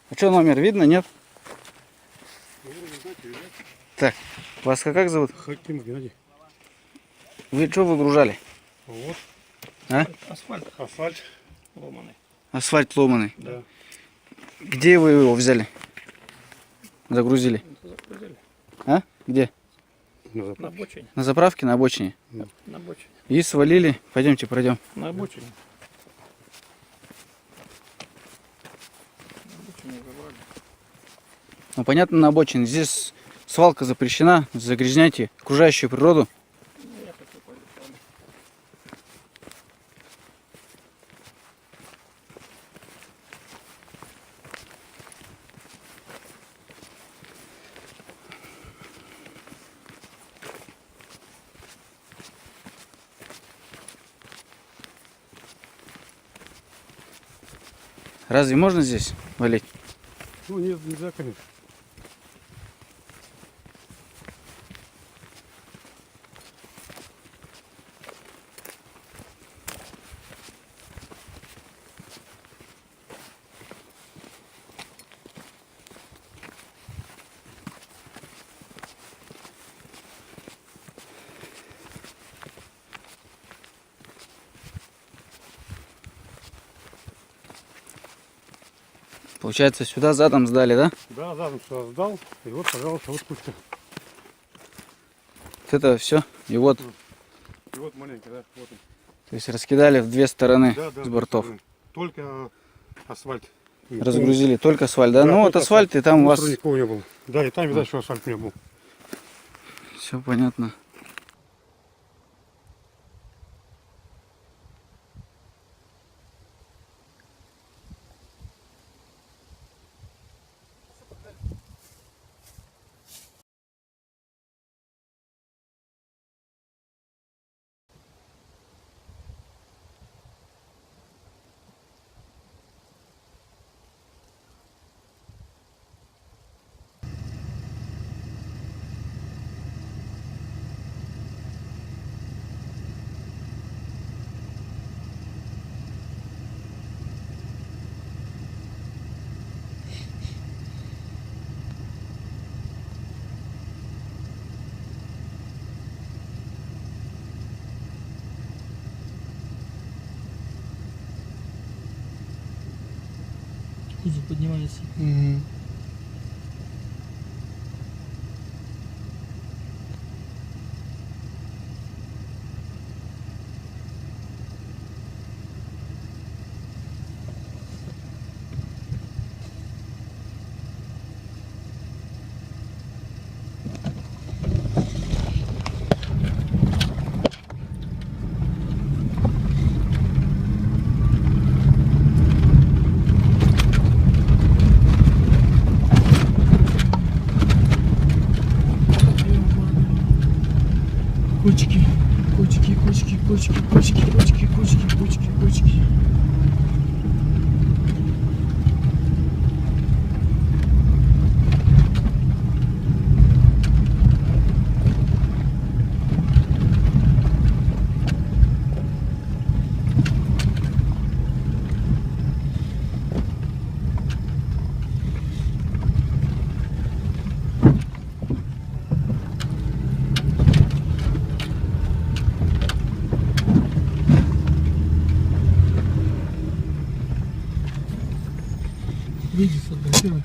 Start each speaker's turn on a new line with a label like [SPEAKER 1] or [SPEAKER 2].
[SPEAKER 1] А что, номер видно, нет? Так, вас как зовут?
[SPEAKER 2] Хаким Геннадий.
[SPEAKER 1] Вы что выгружали?
[SPEAKER 2] Вот.
[SPEAKER 1] А?
[SPEAKER 2] Асфальт ломаный.
[SPEAKER 1] Асфальт ломаный.
[SPEAKER 2] Да.
[SPEAKER 1] Где вы его взяли? Загрузили?
[SPEAKER 2] Загрузили.
[SPEAKER 1] А? Где?
[SPEAKER 2] На обочине.
[SPEAKER 1] На заправке, на обочине?
[SPEAKER 2] На обочине.
[SPEAKER 1] И свалили. Пойдемте пройдем.
[SPEAKER 2] На обочине. На обочине забрали.
[SPEAKER 1] Ну понятно, на обочине. Здесь свалка запрещена. Загрязняйте окружающую природу.
[SPEAKER 2] Я хочу пойду с вами.
[SPEAKER 1] Разве можно здесь валить?
[SPEAKER 2] Ну нет, нельзя, конечно.
[SPEAKER 1] Получается, сюда задом сдали, да?
[SPEAKER 2] Да, задом сюда сдал. И вот, пожалуйста, вот кучка.
[SPEAKER 1] Вот это все. И вот,
[SPEAKER 2] И вот маленько, да, вот он.
[SPEAKER 1] то есть раскидали в две стороны
[SPEAKER 2] Да, да,
[SPEAKER 1] с бортов.
[SPEAKER 2] только асфальт.
[SPEAKER 1] Разгрузили только асфальт, да?
[SPEAKER 2] Да,
[SPEAKER 1] Ну вот
[SPEAKER 2] только
[SPEAKER 1] асфальт, и там у вас...
[SPEAKER 2] никого не было. Да, и там, видать, что асфальт не был.
[SPEAKER 1] Все понятно.
[SPEAKER 3] Кузов поднимается. Кочки, кочки, кочки, кочки, кочки, кочки, кочки, кочки, кочки. Видите, сфотографировать.